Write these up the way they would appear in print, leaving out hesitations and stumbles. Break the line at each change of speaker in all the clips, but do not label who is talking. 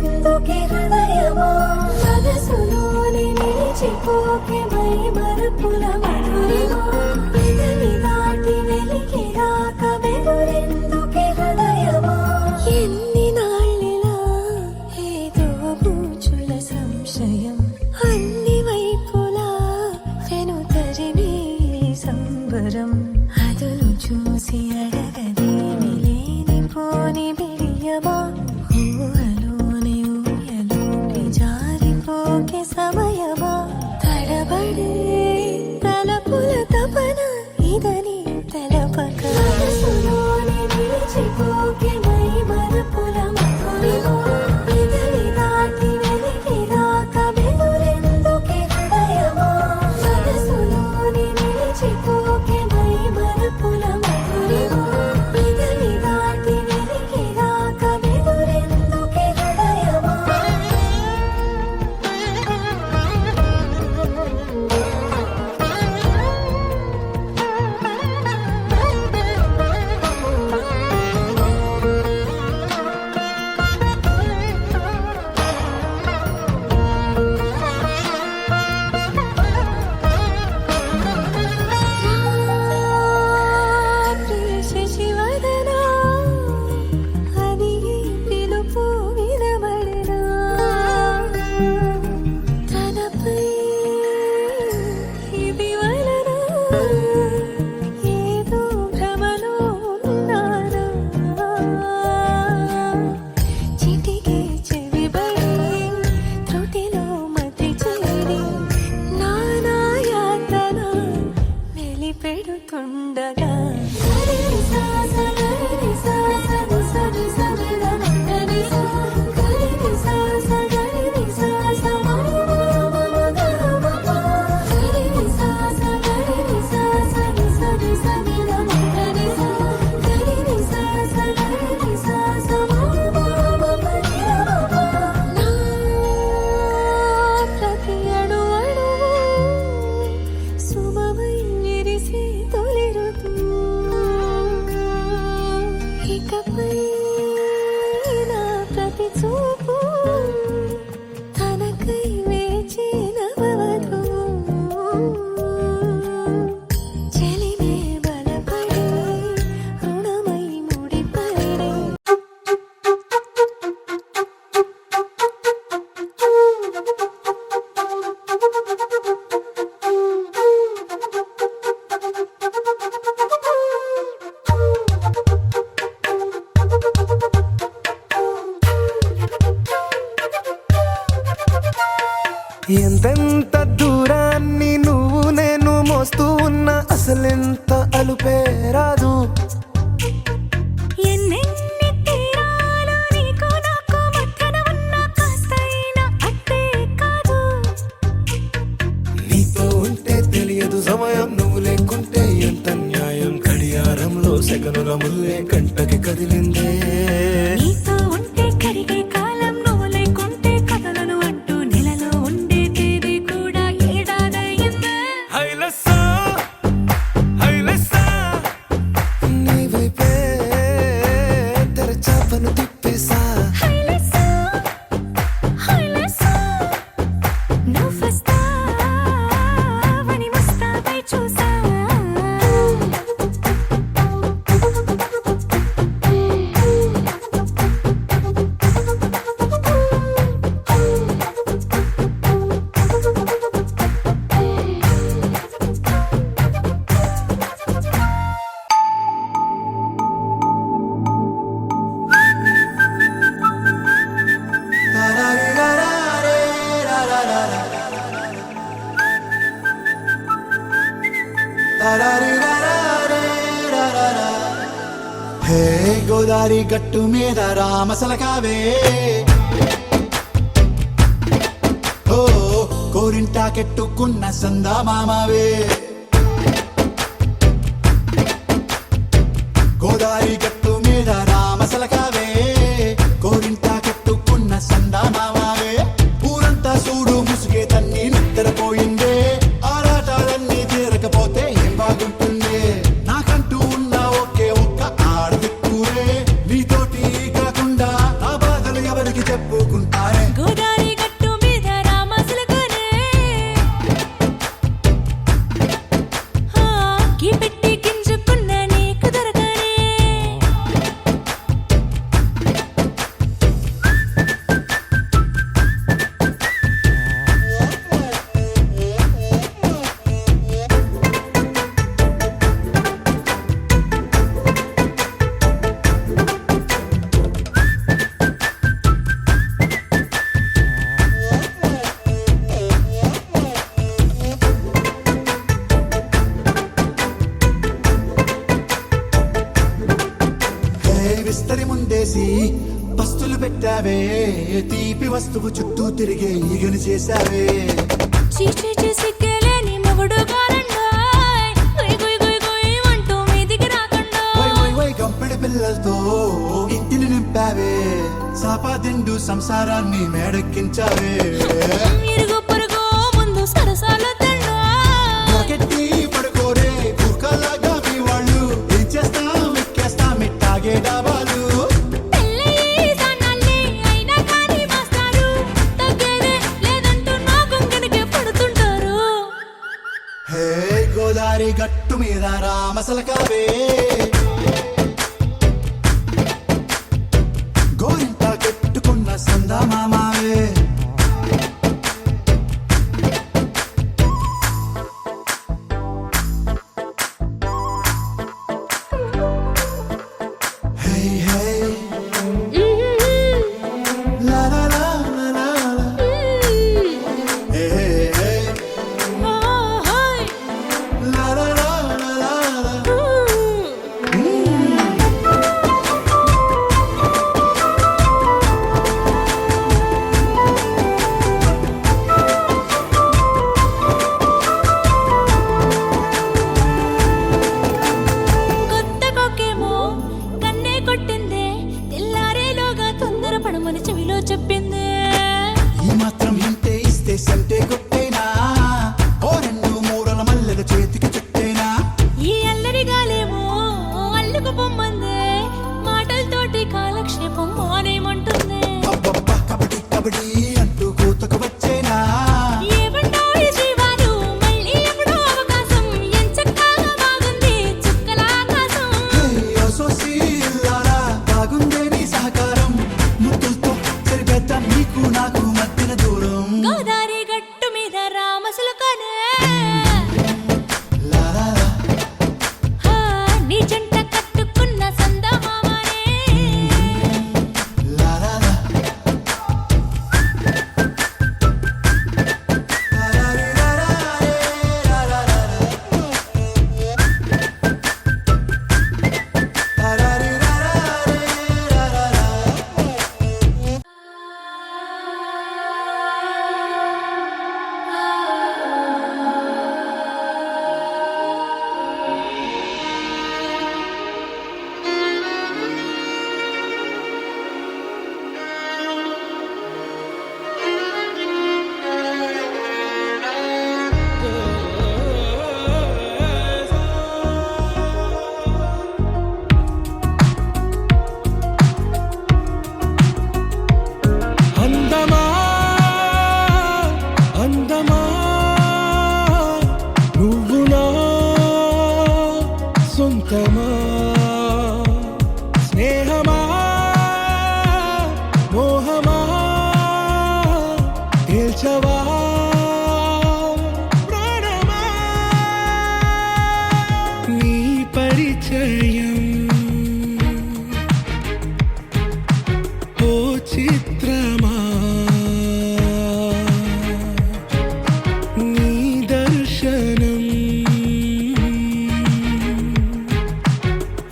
ఎదురెందుకే హృదయమా మనసులోని నిలిచిపోకే మై మరపుల మధురిమా పెదవి దాటి వెలికి రాక బెదురెందుకే హృదయమా ఎన్ని నాళ్ళిలా ఏదో బూచుల సంశయం అన్ని వైపులా వెను తరిమే సంబరం అదును చూసి అడగదేమి లేనిపోని బిడియమా ఊహలోని ఊయలోకి జారిపోకే సమయమా తడబడే తలపుల తపన ఇదని తెలపక మనసులోని నిలిచిపోకే మై మరపుల మధురిమా పెదవి దాటి వెలికి రాక బెదురెందుకే హృదయమా మనసులోని నిలిచిపోకే మై మరపుల మధురిమా పెదవి దాటి వెలికి రాక బెదురెందుకే హృదయమా శశివదనా అది పిలుపు వినబడనా తనపై ఇది వలన ఏదో భ్రమలో ఉన్నానా చిటికే చెవిబడి త్రుటిలో మతి చేరి నానా యాతన వెలిపెడుతుండగా ప్రతి అణు అణువు సుమమై విరిసే తొలి ఋతువు ఇకపై నా ప్రతి చూపు తనకై వేచి నవవధువు చెలిమే బలపడి రుణమై ముడిపడి
ఎంతెంత దూరాన్ని నువ్వు నేను మోస్తూ ఉన్నా అసలెంత అలుపే రాదు
ఎన్నెన్ని తీరాలు నీకు నాకు మధ్యన ఉన్న కాస్తైనా అట్టే కాదు
నీతో ఉంటే తెలియదు సమయం నువ్వు లేకుంటే ఎంత న్యాయం గడియారంలో సెకనుల ముల్లే గంటకి కదిలిందే
నీతో ఉంటే కరిగే కాలం నువ్వు లేకుంటే కథలను అంటూ నెలలో ఉండే తేదీ కూడా ఏడాదయ్యిందే
హైలెస్సా హైలెస్సా నీ వైపే తెరచాపను తిప్పేసా
హైలెస్సా హైలెస్సా నువ్వు వస్తావని ముస్తాబై చూసా
హే గోదారి గట్టు మీద రామసలకావే ఓ కోరింటాకెట్టుకున్న సందా మామావే గోదారి గట్టు మీద రామసలకావే కోరింటాకెట్టుకున్న సందా మామావే ఊరంతా చూడు ముసుగే తన్ని నిద్రపోయిందే ఆరాటాలన్నీ తీరకపోతే ఏం బాగుంటుందే నాకంటూ ఉన్న ఒకే ఒక్క ఆడదిక్కురే నీతోటి కాకుండా నా బాధలు ఎవరికి చెప్పుకుంటా మామారే
గోదారి గట్టు మీద రామసులకనే కీ పెట్టి గింజుకున్న నీకు దొరకనే
విస్తరి ముందేసి పస్తులు పెట్టావే తీపి వస్తువు చుట్టూ తిరిగే ఈగలు చేశావే
చీచీ సిగ్గలేని మొగుడు గారండాయ్ గుయ్ గుయ్ గుయ్ గుయ్ అంటూ మీదికి రాకండాయ్
వై వై వై గంపెడి పిల్లలతో ఇంటిని నింపావే సాపాదిండు సంసారాన్ని మేడెక్కించావే
ఇరుగు పొరుగు ముందు సరసాలు తండాయ్
నాకెట్టి పడుకోరే కుక్కలాగా మీ వాళ్ళు ఏం చేస్తాం ఎక్కేస్తాం ఇట్టాగే డాబాలు
పెళ్ళయి దానాల్ని అయినా కానీ మాస్తారు తగ్గేదే లేదంటూ నా కొంగనికే పడుతుంటారు
హే గోదారి గట్టు మీద రామసలకావే గోరింట కట్టుకున్న సందా మామావే హే హే లా లా లా లా లా లా. హే హే హే
ఓహోయ్
లా లా లా లా లా లా.
కొత్త కొక్కేమో కన్నే కొట్టిందే తెల్లారేలోగా తొందరపడమని చెవిలో చెప్పిందే
ఈ మాత్రం హింటే ఇస్తే సంటే కొట్టేనా ఓ రెండు మూరల మల్లెల చేతికి చుట్టేనా
ఈ అల్లరి గాలేమో అల్లుకు పొమ్మందే మాటలతోటి కాలక్షేపం మానేమంటుంది
అబ్బబ్బా కబడ్డీ కబడ్డీ అంటూ కూతకు వచ్చేనా
ఏమంటావు జీవాలు మళ్ళీ ఎప్పుడో అవకాశం ఎంచక్కా బాగుంది చుక్కల ఆకాశం
హే అసోసి ఇల్లారా బాగుందే నీ సహకారం ముద్దులతో సరిపెద్దాం నీకు నాకు మధ్యన దూరం
గోదారి గట్టు మీద రామసులకనే
లా లా లా.
నీ జంట కట్టుకున్న సందమామనే
లా లా లా. లా లా లా లా లా లా లా. లా లా లా లా లా లా.
అందమా అందమా నువ్వు నా సొంతమా స్నేహమా మోహమా తేల్చవా ప్రాణమా నీ పరిచయం ఓ చిత్రమా నీ దర్శనం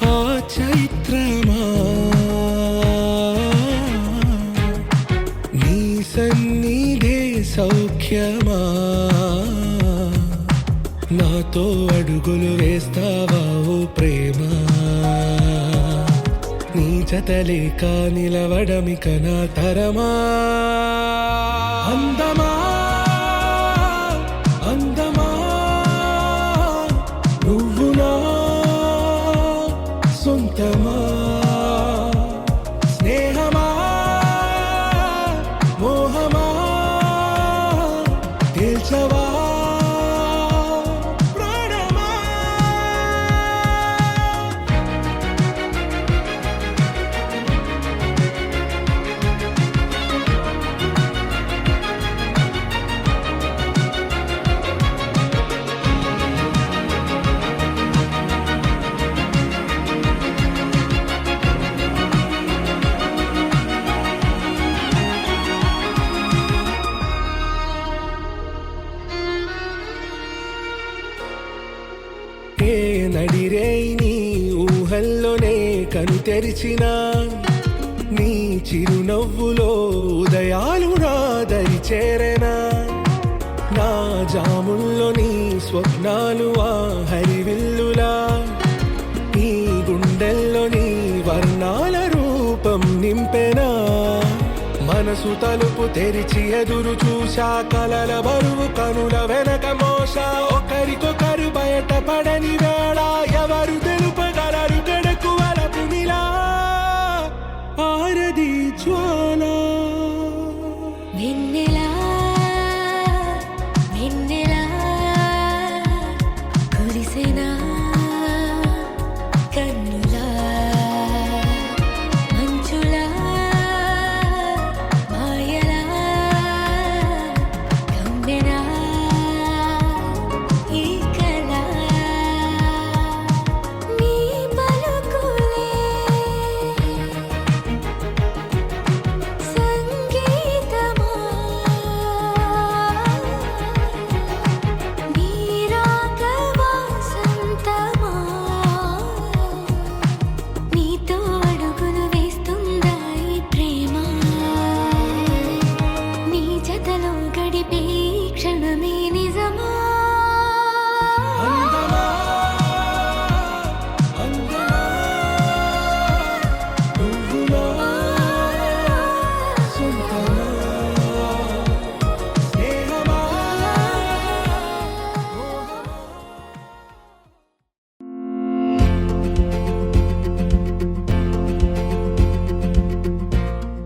ఆ చైత్రమా నీ సన్నిధే సౌఖ్యమా నాతో అడుగులు వేస్తావా ఓ ప్రేమ నీ జతలేక నిలవడమిక నా తరమా అందమా అందమా నువ్వు నా సొంతమా స్నేహమా మో నిల్చవా ప్రాణమా. ఏ నడిరే నీ ఊహల్లోనే కను తెరిచిన నీ చిరునవ్వులో ఉదయాలు నా దరి చేరెనా. నా జాముల్లో నీ స్వప్నాలు ఆ హరివిల్లులా ఈ గుండెల్లో నీ వర్ణాల రూపం నింపెనా. మనసు తలుపు తెరిచి ఎదురు చూశా కలల బరువు కనుల వెనక మోసా. ఒకరికొకరు బయట పడని వేళ ఎవరు తెలుపగలరు గడకు వలపునిలా ఆరది జ్వాల.
వెన్నెలా